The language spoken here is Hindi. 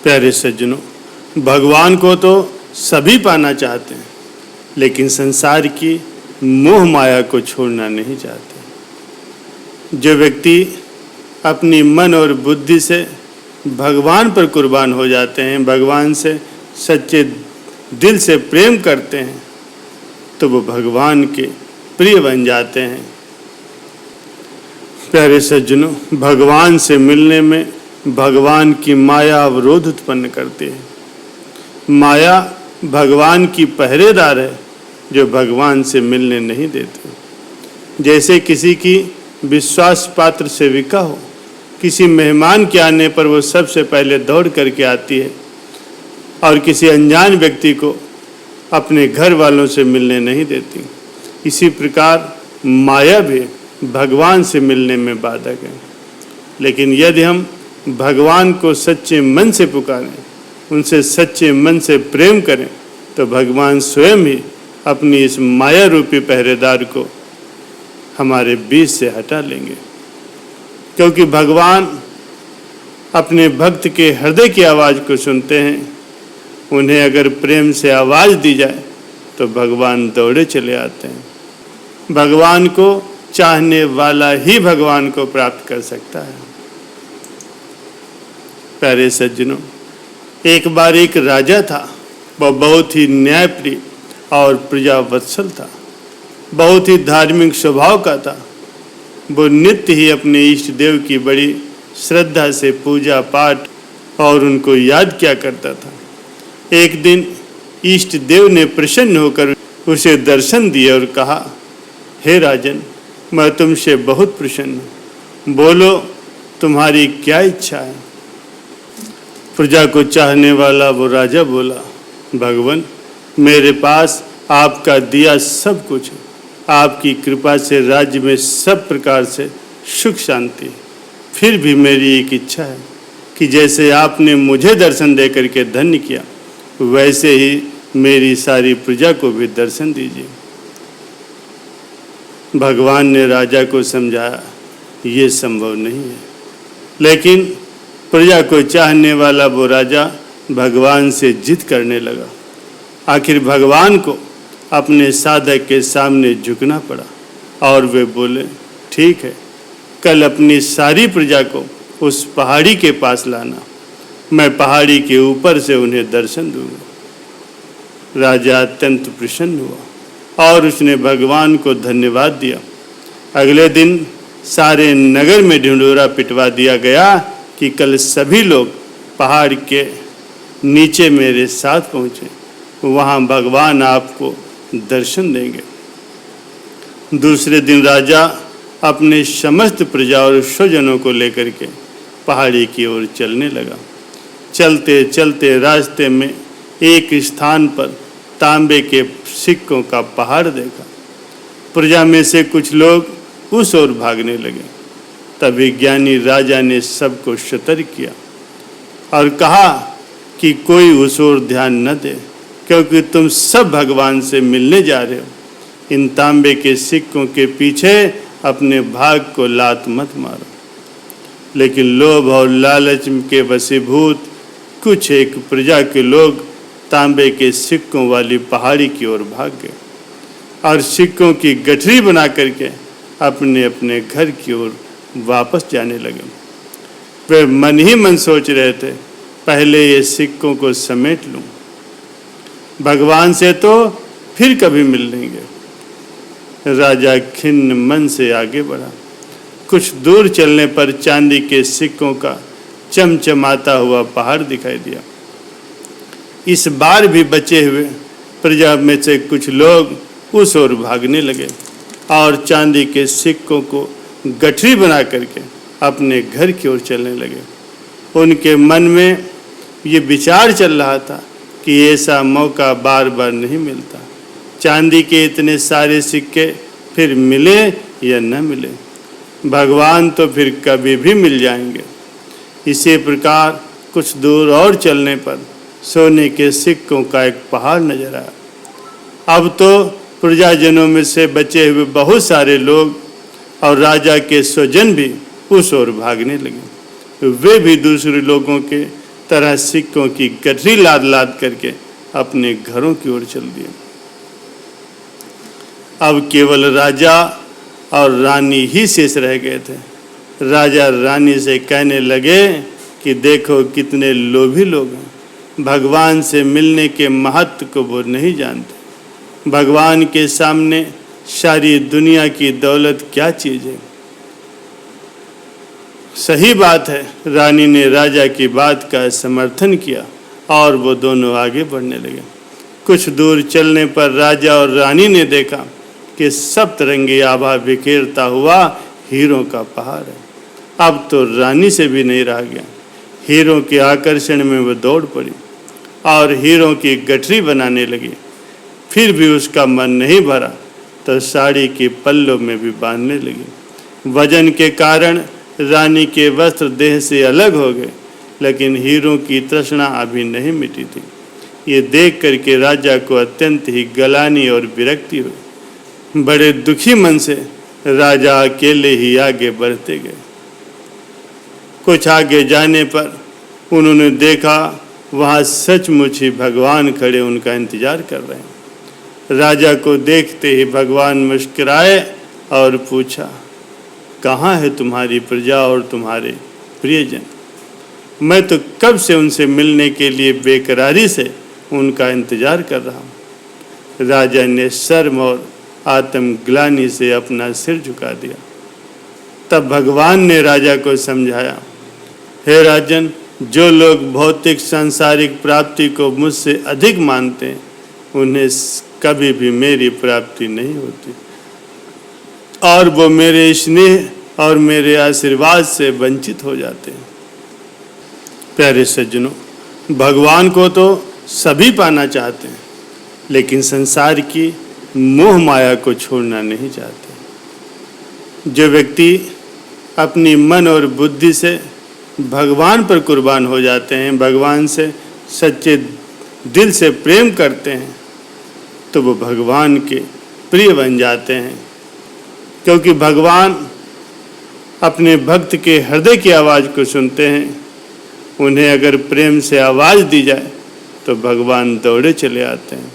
प्यारे सज्जनों, भगवान को तो सभी पाना चाहते हैं, लेकिन संसार की मोह माया को छोड़ना नहीं चाहते। जो व्यक्ति अपनी मन और बुद्धि से भगवान पर कुर्बान हो जाते हैं, भगवान से सच्चे दिल से प्रेम करते हैं, तो वो भगवान के प्रिय बन जाते हैं। प्यारे सज्जनों, भगवान से मिलने में भगवान की माया अवरोध उत्पन्न करती है। माया भगवान की पहरेदार है जो भगवान से मिलने नहीं देते। जैसे किसी की विश्वास पात्र सेविका हो, किसी मेहमान के आने पर वो सबसे पहले दौड़ करके आती है और किसी अनजान व्यक्ति को अपने घर वालों से मिलने नहीं देती। इसी प्रकार माया भी भगवान से मिलने में बाधक है। लेकिन यदि हम भगवान को सच्चे मन से पुकारें, उनसे सच्चे मन से प्रेम करें, तो भगवान स्वयं ही अपनी इस माया रूपी पहरेदार को हमारे बीच से हटा लेंगे। क्योंकि भगवान अपने भक्त के हृदय की आवाज़ को सुनते हैं। उन्हें अगर प्रेम से आवाज़ दी जाए तो भगवान दौड़े चले आते हैं। भगवान को चाहने वाला ही भगवान को प्राप्त कर सकता है। प्यारे सज्जनों, एक बार एक राजा था। वह बहुत ही न्यायप्रिय और प्रजावत्सल था, बहुत ही धार्मिक स्वभाव का था। वो नित्य ही अपने इष्ट देव की बड़ी श्रद्धा से पूजा पाठ और उनको याद किया करता था। एक दिन इष्ट देव ने प्रसन्न होकर उसे दर्शन दिए और कहा, हे राजन, मैं तुमसे बहुत प्रसन्न हूँ, बोलो तुम्हारी क्या इच्छा है। प्रजा को चाहने वाला वो राजा बोला, भगवान, मेरे पास आपका दिया सब कुछ है। आपकी कृपा से राज्य में सब प्रकार से सुख शांति है। फिर भी मेरी एक इच्छा है कि जैसे आपने मुझे दर्शन दे करके धन्य किया, वैसे ही मेरी सारी प्रजा को भी दर्शन दीजिए। भगवान ने राजा को समझाया, ये संभव नहीं है। लेकिन प्रजा को चाहने वाला वो राजा भगवान से जिद करने लगा। आखिर भगवान को अपने साधक के सामने झुकना पड़ा और वे बोले, ठीक है, कल अपनी सारी प्रजा को उस पहाड़ी के पास लाना, मैं पहाड़ी के ऊपर से उन्हें दर्शन दूंगा। राजा अत्यंत प्रसन्न हुआ और उसने भगवान को धन्यवाद दिया। अगले दिन सारे नगर में ढिंढोरा पिटवा दिया गया कि कल सभी लोग पहाड़ के नीचे मेरे साथ पहुँचे, वहाँ भगवान आपको दर्शन देंगे। दूसरे दिन राजा अपने समस्त प्रजा और स्वजनों को लेकर के पहाड़ी की ओर चलने लगा। चलते चलते रास्ते में एक स्थान पर तांबे के सिक्कों का पहाड़ देखा। प्रजा में से कुछ लोग उस ओर भागने लगे। तभी ज्ञानी राजा ने सबको सतर्क किया और कहा कि कोई उस ओर ध्यान न दे, क्योंकि तुम सब भगवान से मिलने जा रहे हो। इन तांबे के सिक्कों के पीछे अपने भाग को लात मत मारो। लेकिन लोभ और लालच के वशीभूत कुछ एक प्रजा के लोग तांबे के सिक्कों वाली पहाड़ी की ओर भाग गए और सिक्कों की गठरी बना करके अपने अपने घर की ओर वापस जाने लगे। वे मन ही मन सोच रहे थे, पहले ये सिक्कों को समेट लूं, भगवान से तो फिर कभी मिल लेंगे। राजा खिन्न मन से आगे बढ़ा। कुछ दूर चलने पर चांदी के सिक्कों का चमचमाता हुआ पहाड़ दिखाई दिया। इस बार भी बचे हुए प्रजा में से कुछ लोग उस ओर भागने लगे और चांदी के सिक्कों को गठरी बना करके अपने घर की ओर चलने लगे। उनके मन में ये विचार चल रहा था कि ऐसा मौका बार बार नहीं मिलता। चांदी के इतने सारे सिक्के फिर मिले या न मिले, भगवान तो फिर कभी भी मिल जाएंगे। इसी प्रकार कुछ दूर और चलने पर सोने के सिक्कों का एक पहाड़ नजर आया। अब तो प्रजाजनों में से बचे हुए बहुत सारे लोग और राजा के स्वजन भी उस ओर भागने लगे। वे भी दूसरे लोगों के तरह सिक्कों की गठरी लाद लाद करके अपने घरों की ओर चल दिए। अब केवल राजा और रानी ही शेष रह गए थे। राजा रानी से कहने लगे कि देखो कितने लोभी लोग हैं, भगवान से मिलने के महत्व को वो नहीं जानते। भगवान के सामने सारी दुनिया की दौलत क्या चीज़ है। सही बात है, रानी ने राजा की बात का समर्थन किया और वो दोनों आगे बढ़ने लगे। कुछ दूर चलने पर राजा और रानी ने देखा कि सप्तरंगी आभा बिखेरता हुआ हीरों का पहाड़ है। अब तो रानी से भी नहीं रहा गया। हीरों के आकर्षण में वो दौड़ पड़ी और हीरों की गठरी बनाने लगी। फिर भी उसका मन नहीं भरा तो साड़ी की पल्लों में भी बांधने लगी। वजन के कारण रानी के वस्त्र देह से अलग हो गए, लेकिन हीरों की तृष्णा अभी नहीं मिटी थी। ये देख करके राजा को अत्यंत ही गलानी और विरक्ति हुई। बड़े दुखी मन से राजा अकेले ही आगे बढ़ते गए। कुछ आगे जाने पर उन्होंने देखा वहाँ सचमुच ही भगवान खड़े उनका इंतजार कर रहे हैं। राजा को देखते ही भगवान मुस्कुराए और पूछा, कहाँ है तुम्हारी प्रजा और तुम्हारे प्रियजन? मैं तो कब से उनसे मिलने के लिए बेकरारी से उनका इंतजार कर रहा हूँ। राजा ने शर्म और आत्मग्लानि से अपना सिर झुका दिया। तब भगवान ने राजा को समझाया, हे राजन, जो लोग भौतिक सांसारिक प्राप्ति को मुझसे अधिक मानते हैं, उन्हें कभी भी मेरी प्राप्ति नहीं होती और वो मेरे स्नेह और मेरे आशीर्वाद से वंचित हो जाते हैं। प्यारे सज्जनों, भगवान को तो सभी पाना चाहते हैं, लेकिन संसार की मोह माया को छोड़ना नहीं चाहते। जो व्यक्ति अपनी मन और बुद्धि से भगवान पर कुर्बान हो जाते हैं, भगवान से सच्चे दिल से प्रेम करते हैं, तो वो भगवान के प्रिय बन जाते हैं। क्योंकि भगवान अपने भक्त के हृदय की आवाज़ को सुनते हैं। उन्हें अगर प्रेम से आवाज़ दी जाए तो भगवान दौड़े चले आते हैं।